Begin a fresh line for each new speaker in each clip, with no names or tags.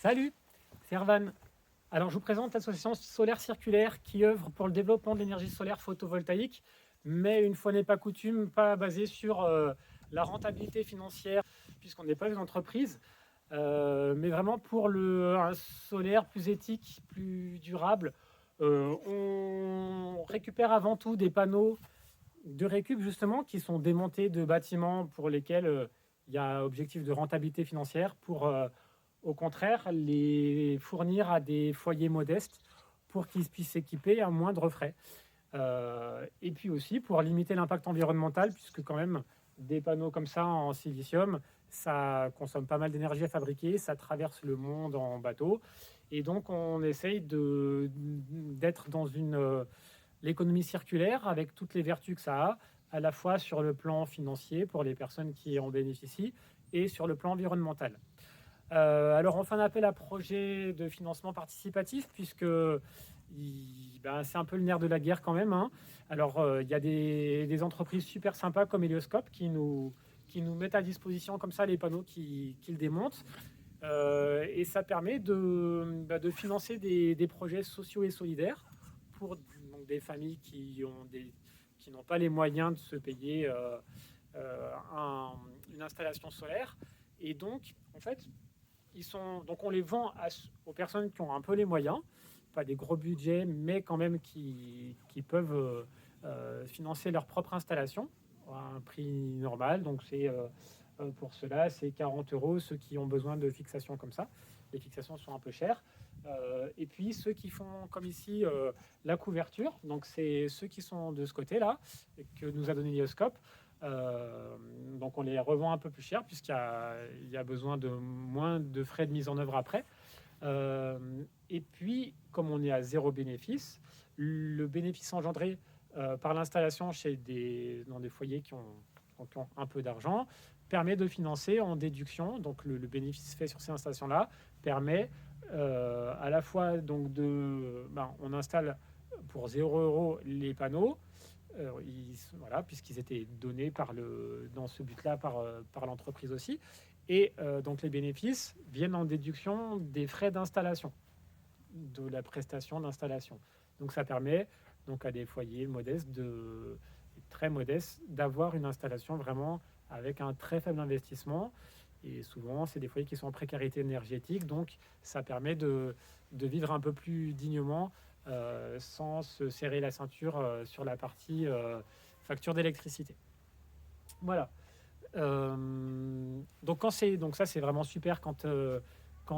Salut, c'est Ervan. Alors, je vous présente l'association Solaire Circulaire qui œuvre pour le développement de l'énergie solaire photovoltaïque, mais une fois n'est pas coutume, pas basée sur la rentabilité financière, puisqu'on n'est pas une entreprise, mais vraiment pour un solaire plus éthique, plus durable. On récupère avant tout des panneaux de récup, justement, qui sont démontés de bâtiments pour lesquels il y a objectif de rentabilité financière pour au contraire, les fournir à des foyers modestes pour qu'ils puissent s'équiper à moindre frais. Et puis aussi pour limiter l'impact environnemental, puisque quand même des panneaux comme ça en silicium, ça consomme pas mal d'énergie à fabriquer, ça traverse le monde en bateau. Et donc on essaye d'être dans l'économie circulaire avec toutes les vertus que ça a, à la fois sur le plan financier pour les personnes qui en bénéficient et sur le plan environnemental. Alors, on fait un appel à projet de financement participatif, puisque c'est un peu le nerf de la guerre quand même, hein. Alors, il y a des entreprises super sympas comme Helioscope qui nous mettent à disposition comme ça les panneaux qu'ils démontent. Et ça permet de financer des projets sociaux et solidaires pour donc, des familles qui n'ont pas les moyens de se payer une installation solaire. Et donc, en fait, donc on les vend aux personnes qui ont un peu les moyens, pas des gros budgets, mais quand même qui peuvent financer leur propre installation à un prix normal. Donc pour cela, c'est 40 euros, ceux qui ont besoin de fixations comme ça. Les fixations sont un peu chères. Et puis ceux qui font comme ici la couverture, donc c'est ceux qui sont de ce côté-là, que nous a donné Lioscope. Donc on les revend un peu plus cher puisqu'il y a besoin de moins de frais de mise en œuvre après. Et puis, comme on est à zéro bénéfice, le bénéfice engendré par l'installation dans des foyers qui ont un peu d'argent permet de financer en déduction. Donc le bénéfice fait sur ces installations-là permet à la fois on installe pour 0 euros les panneaux, voilà, puisqu'ils étaient donnés dans ce but-là par l'entreprise aussi. Et donc les bénéfices viennent en déduction des frais d'installation, de la prestation d'installation. Donc ça permet donc à des foyers modestes, très modestes, d'avoir une installation vraiment avec un très faible investissement. Et souvent, c'est des foyers qui sont en précarité énergétique, donc ça permet de vivre un peu plus dignement sans se serrer la ceinture sur la partie facture d'électricité. Voilà. Donc ça, c'est vraiment super quand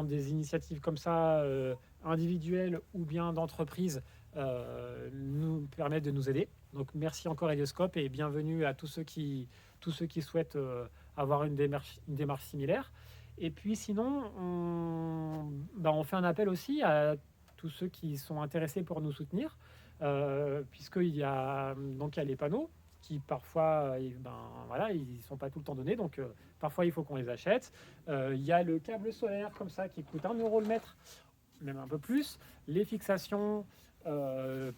des initiatives comme ça, individuelles ou bien d'entreprises, nous permettent de nous aider. Donc merci encore Helioscope et bienvenue à tous ceux qui souhaitent avoir une démarche similaire. Et puis sinon, on fait un appel aussi à tous ceux qui sont intéressés pour nous soutenir, puisqu'il y a les panneaux qui parfois, voilà, ils sont pas tout le temps donnés, donc parfois il faut qu'on les achète. Il y a le câble solaire comme ça qui coûte 1 euro le mètre, même un peu plus. Les fixations,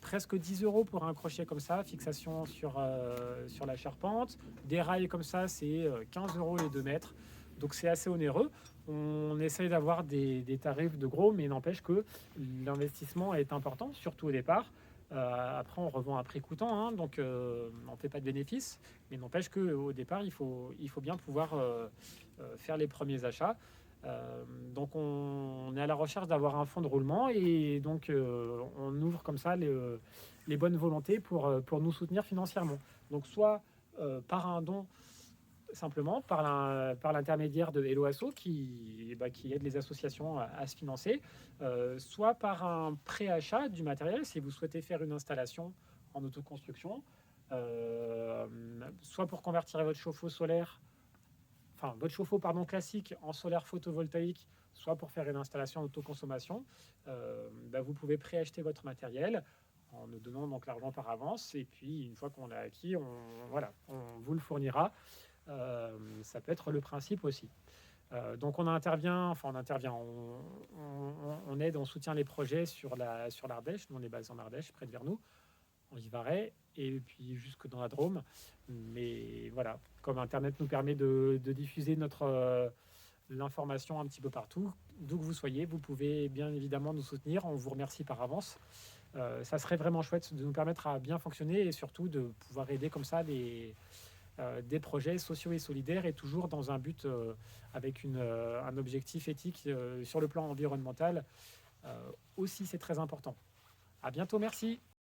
presque 10 euros pour un crochet comme ça, fixation sur la charpente. Des rails comme ça, c'est 15 euros les 2 mètres. Donc c'est assez onéreux. On essaye d'avoir des tarifs de gros, mais n'empêche que l'investissement est important, surtout au départ. Après, on revend à prix coûtant, hein, donc on ne fait pas de bénéfice. Mais n'empêche qu'au départ, il faut bien pouvoir faire les premiers achats. Donc on est à la recherche d'avoir un fonds de roulement et donc on ouvre comme ça les bonnes volontés pour nous soutenir financièrement. Donc soit par un don simplement, par l'intermédiaire de Hello Asso qui aide les associations à se financer, soit par un préachat du matériel si vous souhaitez faire une installation en autoconstruction, soit pour convertir votre chauffe-eau classique en solaire photovoltaïque, soit pour faire une installation en autoconsommation. Vous pouvez préacheter votre matériel en nous donnant donc l'argent par avance, et puis une fois qu'on l'a acquis, on vous le fournira. Ça peut être le principe aussi. Donc on intervient, on aide, on soutient les projets sur l'Ardèche. Nous on est basé en Ardèche, près de Vernoux, en Vivarais, et puis jusque dans la Drôme. Mais voilà, comme Internet nous permet de diffuser l'information un petit peu partout, d'où que vous soyez, vous pouvez bien évidemment nous soutenir. On vous remercie par avance. Ça serait vraiment chouette de nous permettre à bien fonctionner et surtout de pouvoir aider comme ça des projets sociaux et solidaires et toujours dans un but avec un objectif éthique sur le plan environnemental aussi, c'est très important. À bientôt, merci.